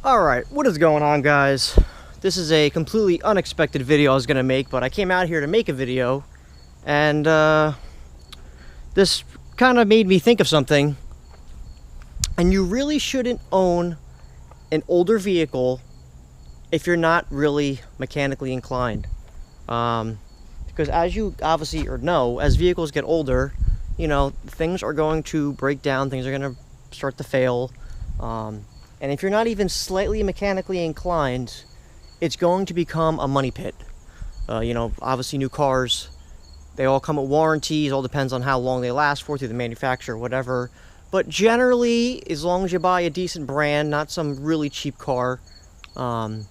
Alright, what is going on, guys? This is a completely unexpected video I was going to make, but I came out here to make a video, and this kind of made me think of something. And you really shouldn't own an older vehicle if you're not really mechanically inclined. Because as you obviously know, as vehicles get older, you know, things are going to break down, things are going to start to fail. And if you're not even slightly mechanically inclined, it's going to become a money pit. You know, obviously new cars, they all come with warranties, all depends on how long they last for through the manufacturer, whatever. But generally, as long as you buy a decent brand, not some really cheap car. But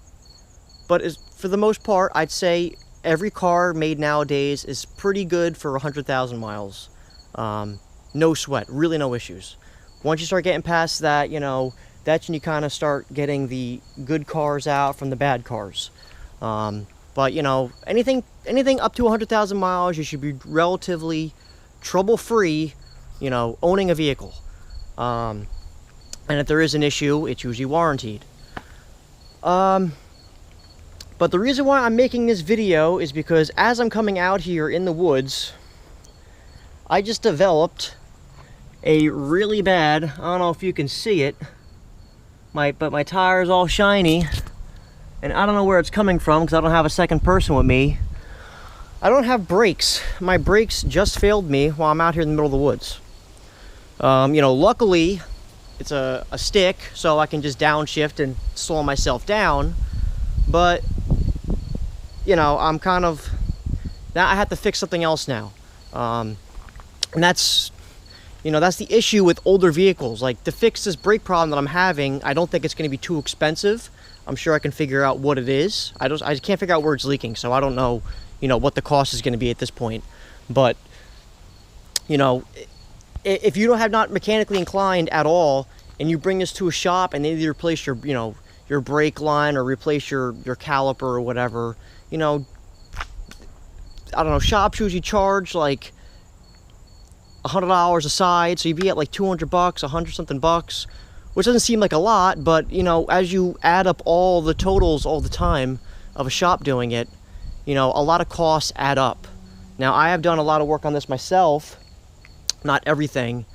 for the most part, I'd say every car made nowadays is pretty good for 100,000 miles. No sweat, really no issues. Once you start getting past that, you know, that's when you kind of start getting the good cars out from the bad cars. But, you know, anything up to 100,000 miles, you should be relatively trouble-free, you know, owning a vehicle. And if there is an issue, it's usually warranted. But the reason why I'm making this video is because as I'm coming out here in the woods, I just developed a really bad, I don't know if you can see it, but my tire is all shiny, and I don't know where it's coming from because I don't have a second person with me. I don't have brakes. My brakes just failed me while I'm out here in the middle of the woods. You know, luckily it's a stick, so I can just downshift and slow myself down. But you know, I'm kind of, now I have to fix something else now. And that's, you know, that's the issue with older vehicles. Like, to fix this brake problem that I'm having, I don't think it's going to be too expensive. I'm sure I can figure out what it is. I just can't figure out where it's leaking, so I don't know, you know, what the cost is going to be at this point. But, you know, if you don't have not mechanically inclined at all, and you bring this to a shop and they either replace your, you know, your brake line or replace your caliper or whatever, you know, I don't know, shops usually charge like $100 a side, so you'd be at like 200 bucks, 100 something bucks, which doesn't seem like a lot, but you know, as you add up all the totals all the time of a shop doing it, you know, a lot of costs add up. Now, I have done a lot of work on this myself, not everything,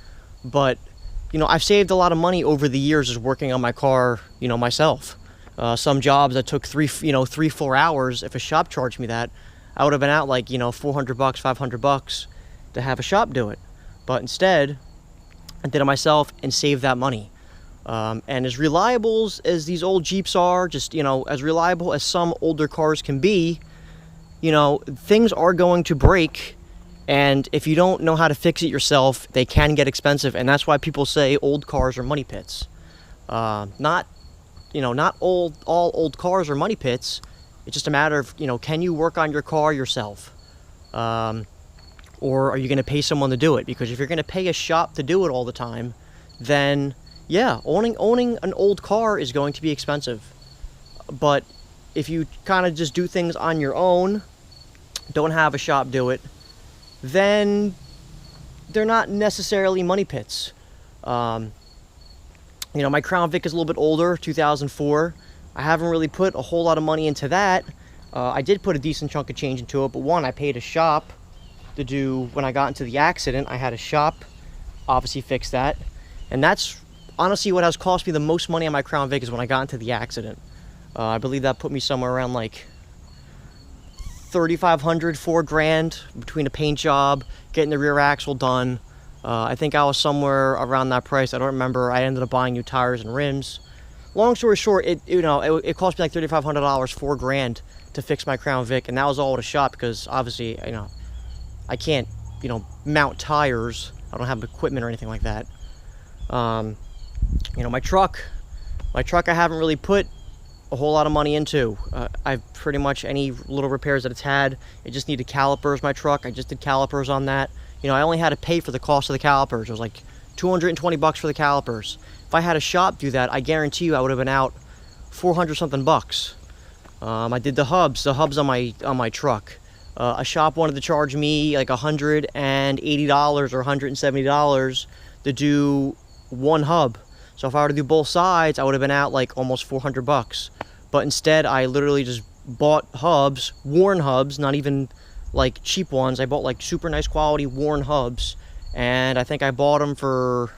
but you know, I've saved a lot of money over the years just working on my car, you know, myself. Some jobs that took 3-4 hours, if a shop charged me that, I would have been out like, you know, 400 bucks, 500 bucks to have a shop do it. But instead, I did it myself and saved that money. And as reliable as these old Jeeps are, just, you know, as reliable as some older cars can be, you know, things are going to break. And if you don't know how to fix it yourself, they can get expensive. And that's why people say old cars are money pits. Not all old cars are money pits. It's just a matter of, you know, can you work on your car yourself? Or are you going to pay someone to do it? Because if you're going to pay a shop to do it all the time, then yeah, owning an old car is going to be expensive. But if you kind of just do things on your own, don't have a shop do it, then they're not necessarily money pits. You know, my Crown Vic is a little bit older, 2004. I haven't really put a whole lot of money into that. I did put a decent chunk of change into it, but one, I paid a shop to do, when I got into the accident, I had a shop obviously fix that. And that's honestly what has cost me the most money on my Crown Vic is when I got into the accident. I believe that put me somewhere around like $3,500, $4,000 between a paint job, getting the rear axle done. I think I was somewhere around that price. I don't remember. I ended up buying new tires and rims. Long story short, it cost me like $3,500, $4,000 to fix my Crown Vic, and that was all at a shop because obviously, you know, I can't, you know, mount tires. I don't have equipment or anything like that. You know, my truck I haven't really put a whole lot of money into. I've pretty much any little repairs that it's had, it just needed calipers. My truck, I just did calipers on that. You know, I only had to pay for the cost of the calipers. It was like 220 bucks for the calipers. If I had a shop do that, I guarantee you I would have been out 400 something bucks. I did the hubs on my truck. A shop wanted to charge me like $180 or $170 to do one hub. So if I were to do both sides, I would have been out like almost 400 bucks. But instead, I literally just bought hubs, worn hubs, not even like cheap ones. I bought like super nice quality worn hubs, and I think I bought them for,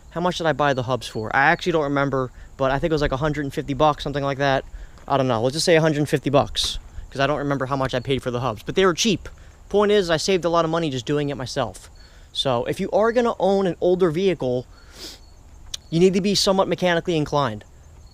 how much did I buy the hubs for? I actually don't remember, but I think it was like 150 bucks, something like that. I don't know. Let's just say 150 bucks, because I don't remember how much I paid for the hubs, but they were cheap. Point is, I saved a lot of money just doing it myself. So if you are going to own an older vehicle, you need to be somewhat mechanically inclined.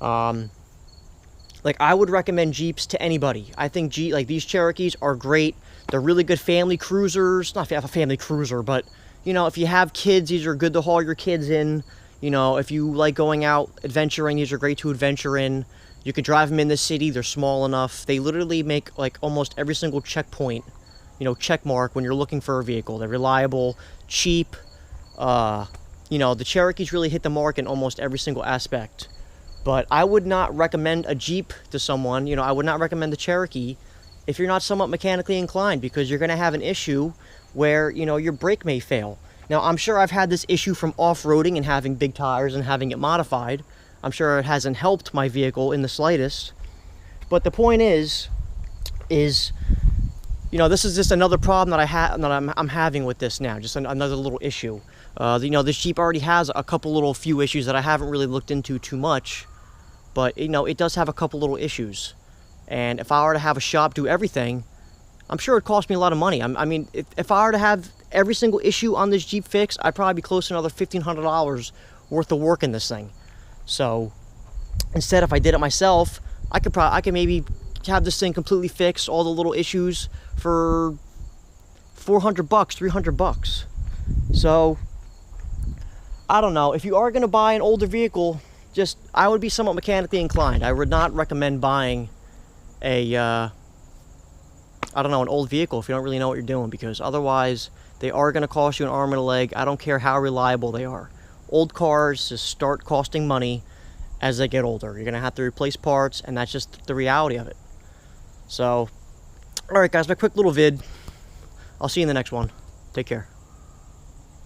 Like, I would recommend Jeeps to anybody. I think like these Cherokees are great. They're really good family cruisers. Not a family cruiser, but you know, if you have kids, these are good to haul your kids in. You know, if you like going out adventuring, these are great to adventure in. You can drive them in the city. They're small enough. They literally make like almost every single checkpoint, you know, check mark when you're looking for a vehicle. They're reliable, cheap. You know, the Cherokees really hit the mark in almost every single aspect. But I would not recommend a Jeep to someone. You know, I would not recommend the Cherokee if you're not somewhat mechanically inclined, because you're going to have an issue where, you know, your brake may fail. Now, I'm sure I've had this issue from off-roading and having big tires and having it modified. I'm sure it hasn't helped my vehicle in the slightest. But the point is, you know, this is just another problem that I'm having with this now. Just another little issue. You know, this Jeep already has a couple little few issues that I haven't really looked into too much. But, you know, it does have a couple little issues. And if I were to have a shop do everything, I'm sure it'd cost me a lot of money. I mean, if I were to have every single issue on this Jeep fixed, I'd probably be close to another $1,500 worth of work in this thing. So instead, if I did it myself, I could maybe have this thing completely fixed, all the little issues, for 400 bucks, 300 bucks. So I don't know. If you are going to buy an older vehicle, I would be somewhat mechanically inclined. I would not recommend buying an old vehicle if you don't really know what you're doing, because otherwise they are going to cost you an arm and a leg. I don't care how reliable they are. Old cars just start costing money as they get older. You're going to have to replace parts, and that's just the reality of it. So, alright guys, my quick little vid. I'll see you in the next one. Take care.